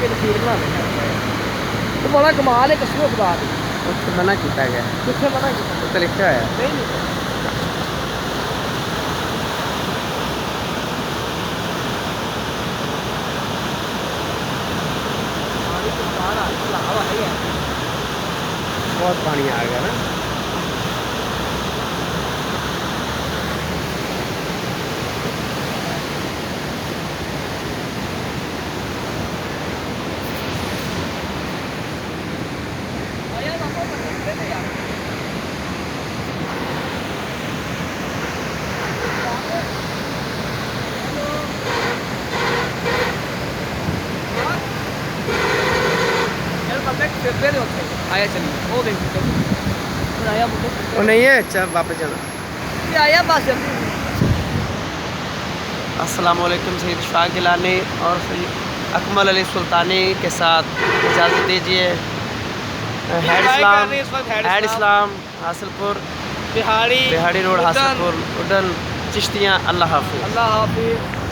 के तस्वीर बना लेंगे तो बड़ा कमाल है कसम खुदा दी उत्थे मना किया गया कितने मना किया उत्ते लिखा है नहीं बहुत पानी आ गया ना आया चलिए वो देख आया वो नहीं है अच्छा वापस जाना आया बस अस्सलाम वालेकुम सैयद शाह गिलानी और अकमल अली सुल्तानी के साथ इजाज़त दीजिए हेड इस्लाम हासिलपुर बिहाड़ी रोड हासिलपुर उडन चिश्तियाँ अल्लाह हाफिज़ अल्लाह हाफिज़।